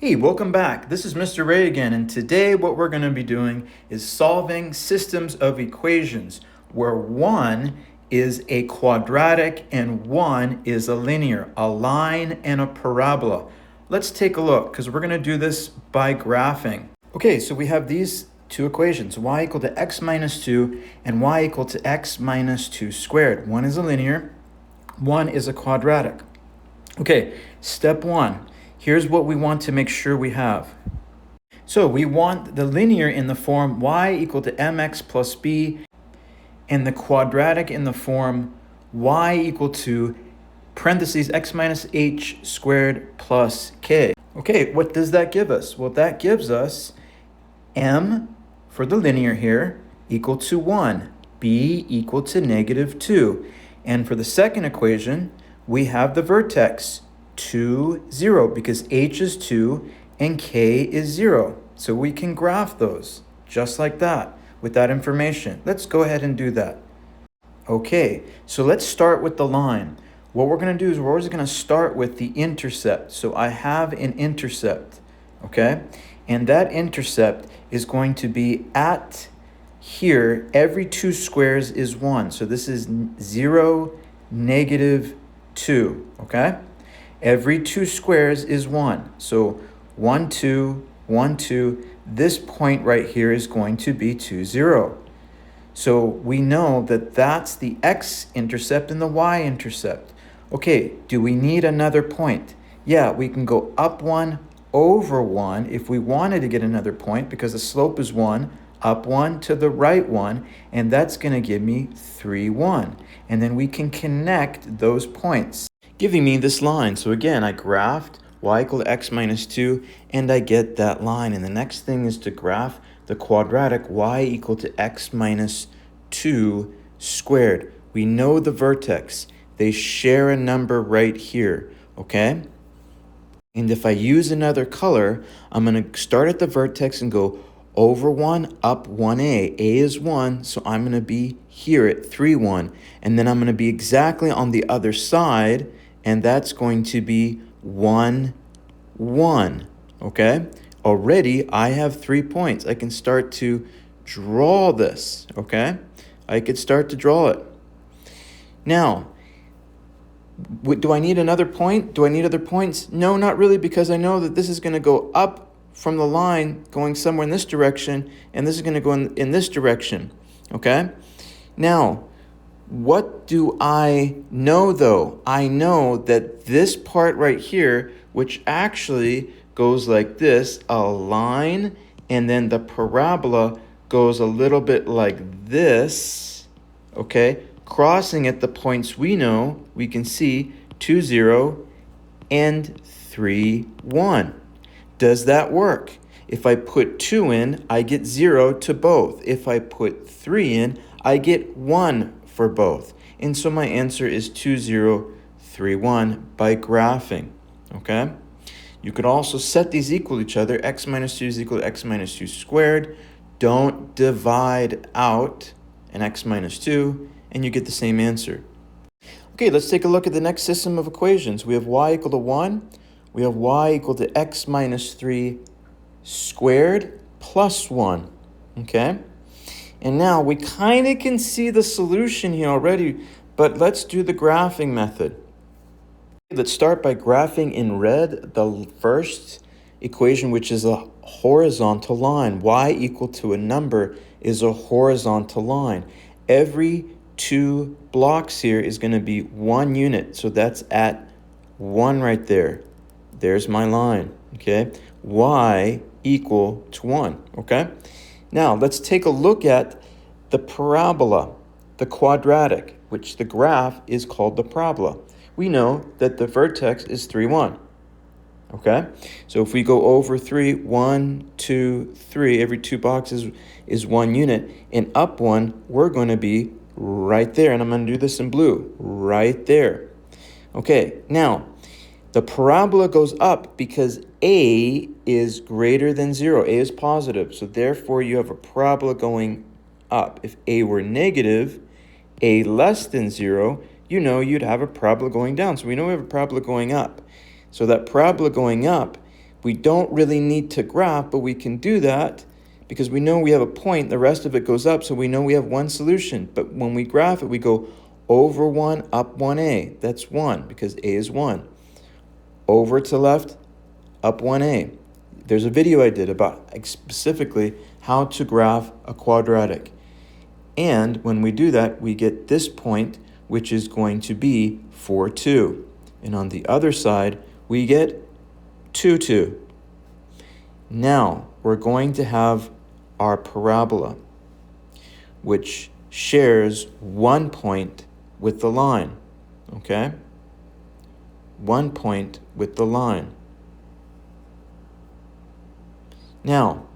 Hey, welcome back. This is Mr. Ray again, and today what we're going to be doing is solving systems of equations where one is a quadratic and one is a linear, a line and a parabola. Let's take a look because we're going to do this by graphing. Okay, so we have these two equations, y equal to x minus 2 and y equal to x minus 2 squared. One is a linear, one is a quadratic. Okay, step one. Here's what we want to make sure we have. So we want the linear in the form y equal to mx plus b and the quadratic in the form y equal to parentheses x minus h squared plus k. Okay, what does that give us? Well, that gives us m for the linear here equal to 1, b equal to negative 2. And for the second equation, we have the vertex 2, 0, because h is 2 and k is 0. So we can graph those just like that with that information. Let's go ahead and do that. Okay, so let's start with the line. What we're going to do is we're always going to start with the intercept. So I have an intercept, okay? And that intercept is going to be at here. Every 2 squares is 1. So this is 0, negative 2, okay? Every 2 squares is 1. So 1, 2, 1, 2. This point right here is going to be 2, 0. So we know that that's the x-intercept and the y-intercept. Okay, do we need another point? Yeah, we can go up 1, over 1 if we wanted to get another point because the slope is 1, up 1 to the right 1, and that's going to give me 3, 1. And then we can connect those points, giving me this line. So again, I graphed y equal to x minus 2, and I get that line. And the next thing is to graph the quadratic y equal to x minus 2 squared. We know the vertex. They share a number right here, okay? And if I use another color, I'm going to start at the vertex and go over 1, up 1a. A is 1, so I'm going to be here at 3, 1. And then I'm going to be exactly on the other side, and that's going to be 1, 1, okay? Already, I have 3 points. I can start to draw this, okay? I could start to draw it. Now, do I need another point? Do I need other points? No, not really, because I know that this is going to go up from the line going somewhere in this direction, and this is going to go in this direction, okay? Now, what do I know, though? I know that this part right here, which actually goes like this, a line, and then the parabola goes a little bit like this, okay? Crossing at the points we know, we can see 2, 0 and 3, 1. Does that work? If I put 2 in, I get 0 to both. If I put 3 in, I get 1 for both. And so my answer is 2, 0, 3, 1 by graphing, okay? You could also set these equal to each other. X minus 2 is equal to x minus 2 squared. Don't divide out an x minus 2, and you get the same answer. Okay, let's take a look at the next system of equations. We have y equal to 1. We have y equal to x minus 3 squared plus 1, okay? And now we kind of can see the solution here already, but let's do the graphing method. Let's start by graphing in red the first equation, which is a horizontal line. Y equal to a number is a horizontal line. Every 2 blocks here is going to be 1 unit, so that's at 1 right there. There's my line, okay? Y equal to 1, okay? Now, let's take a look at the parabola, the quadratic, which the graph is called the parabola. We know that the vertex is 3, 1, okay? So if we go over 3, 1, 2, 3, every 2 boxes is 1 unit, and up 1, we're going to be right there, and I'm going to do this in blue, right there. Okay, now, the parabola goes up because a is greater than 0. A is positive, so therefore you have a parabola going up. If a were negative, a less than 0, you know you'd have a parabola going down. So we know we have a parabola going up. So that parabola going up, We don't really need to graph, but we can do that because we know we have a point. The rest of it goes up, so we know we have one solution. But when we graph it, we go over 1, up 1a. That's 1 because a is 1. Over to left, up 1a. There's a video I did about specifically how to graph a quadratic. And when we do that, we get this point, which is going to be 4, 2. And on the other side, we get 2, 2. Now, we're going to have our parabola, which shares one point with the line, okay? 1 point with the line. Now,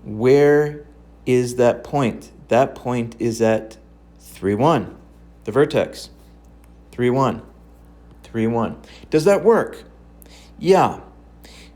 where is that point? That point is at 3, 1, the vertex. 3, 1, 3, 1. Does that work? Yeah,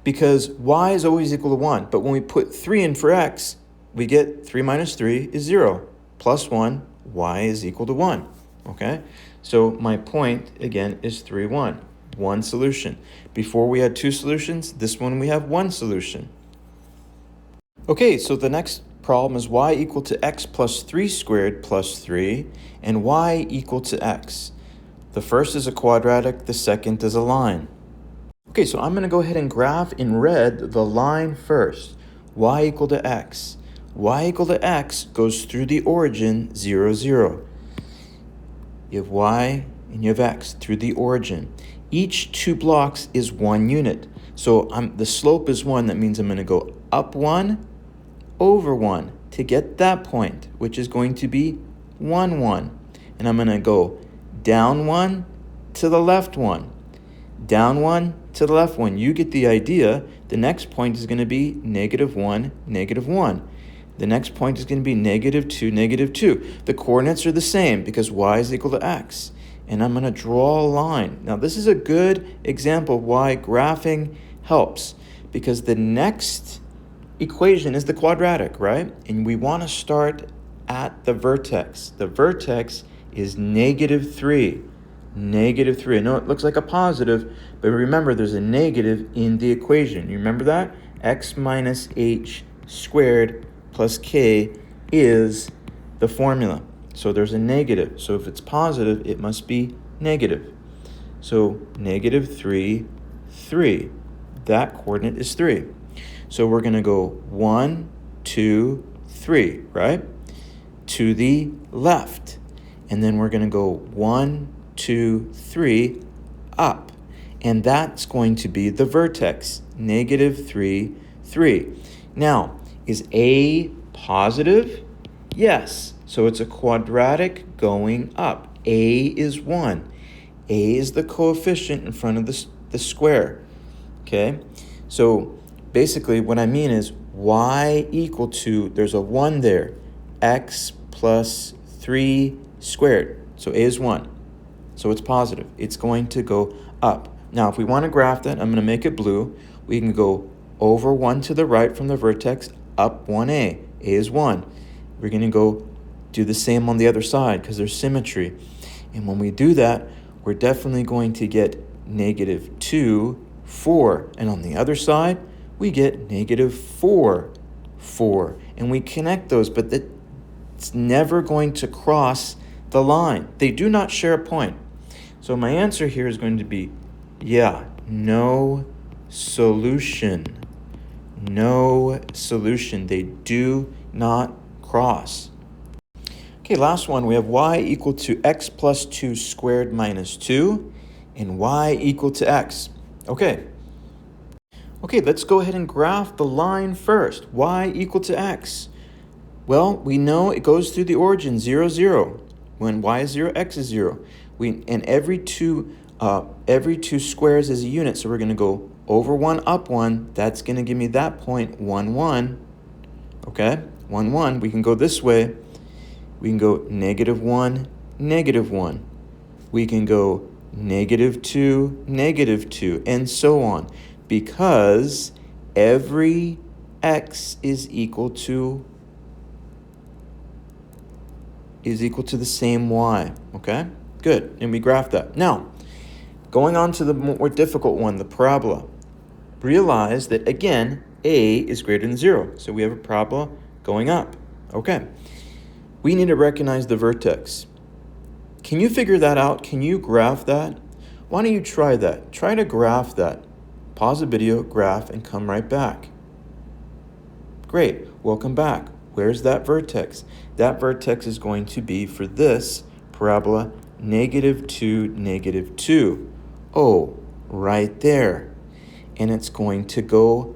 because y is always equal to 1. But when we put 3 in for x, we get 3 minus 3 is 0. Plus 1, y is equal to 1. Okay? So my point, again, is 3, 1. One solution. Before we had two solutions. This one we have one solution. Okay, so the next problem is y equal to x plus 3 squared plus 3, and y equal to x. The first is a quadratic, the second is a line. Okay, so I'm going to go ahead and graph in red the line first. Y equal to x. Y equal to x goes through the origin 0, 0. You have y and you have x through the origin. Each 2 blocks is 1 unit. So the slope is 1. That means I'm going to go up 1, over 1 to get that point, which is going to be 1, 1. And I'm going to go down 1 to the left 1. Down 1 to the left 1. You get the idea. The next point is going to be negative 1, negative 1. The next point is going to be negative 2, negative 2. The coordinates are the same because y is equal to x. And I'm going to draw a line. Now, this is a good example of why graphing helps, because the next equation is the quadratic, right? And we want to start at the vertex. The vertex is negative 3. Negative 3. I know it looks like a positive, but remember there's a negative in the equation. You remember that? X minus h squared plus k is the formula. So there's a negative. So if it's positive, it must be negative. So negative 3, 3. That coordinate is 3. So we're going to go 1, 2, 3, right? To the left. And then we're going to go 1, 2, 3, up. And that's going to be the vertex, negative 3, 3. Now, is A positive? Yes. So it's a quadratic going up. A is 1. A is the coefficient in front of the square. Okay? So basically what I mean is y equal to, there's a 1 there, x plus 3 squared. So A is 1. So it's positive. It's going to go up. Now, if we want to graph that, I'm going to make it blue. We can go over 1 to the right from the vertex, up 1a. A is 1. We're going to go do the same on the other side because there's symmetry. And when we do that, we're definitely going to get negative 2, 4. And on the other side, we get negative 4, 4. And we connect those, but it's never going to cross the line. They do not share a point. So my answer here is going to be, yeah, no solution. No solution. They do not cross. Okay, last one. We have y equal to x plus 2 squared minus 2 and y equal to x. Okay, let's go ahead and graph the line first. Y equal to x. Well, we know it goes through the origin 0, 0. When y is 0, x is 0. And every two squares is a unit, so we're going to go over 1, up 1. That's going to give me that point, 1, 1. Okay, 1, 1. We can go this way. We can go negative 1, negative 1. We can go negative 2, negative 2, and so on. Because every x is equal to the same y. Okay? Good. And we graph that. Now, going on to the more difficult one, the parabola. realize that, again, a is greater than 0. So we have a parabola going up. Okay. We need to recognize the vertex. Can you figure that out? Can you graph that? Why don't you try that? Try to graph that. Pause the video, graph, and come right back. Great. Welcome back. Where's that vertex? That vertex is going to be, for this parabola, -2, -2. Oh, right there. And it's going to go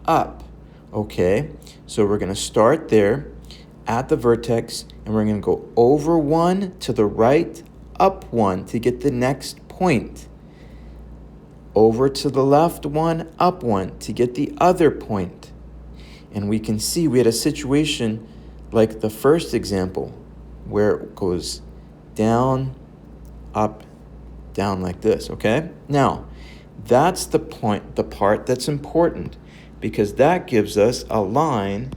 up. Okay, so we're going to start there at the vertex, and we're going to go over 1 to the right, up 1 to get the next point. Over to the left 1, up 1 to get the other point. And we can see we had a situation like the first example where it goes down, up, down like this, okay? Now, that's the part that's important, because that gives us a line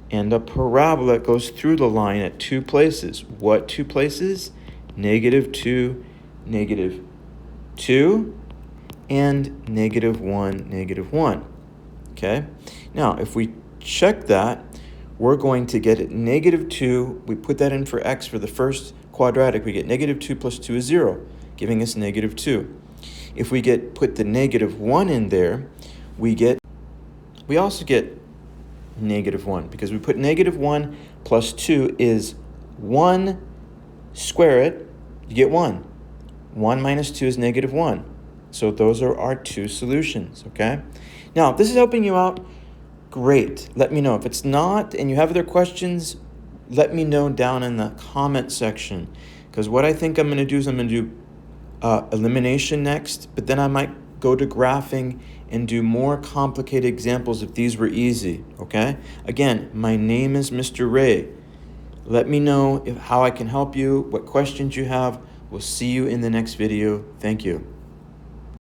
and a parabola that goes through the line at 2 places. What 2 places? -2, -2, and -1, -1. Okay? Now, if we check that, we're going to get it -2. We put that in for x for the first quadratic. We get -2 plus 2 is 0, giving us -2. If we put the -1 in there, we also get -1, because we put -1 plus 2 is 1, square it, you get 1. 1 minus 2 is -1. So those are our 2 solutions, okay? Now, if this is helping you out, great. Let me know. If it's not and you have other questions, let me know down in the comment section. Because what I think I'm going to do is I'm going to do elimination next, but then I might go to graphing and do more complicated examples if these were easy, okay? Again, my name is Mr. Ray. Let me know how I can help you, what questions you have. We'll see you in the next video. Thank you.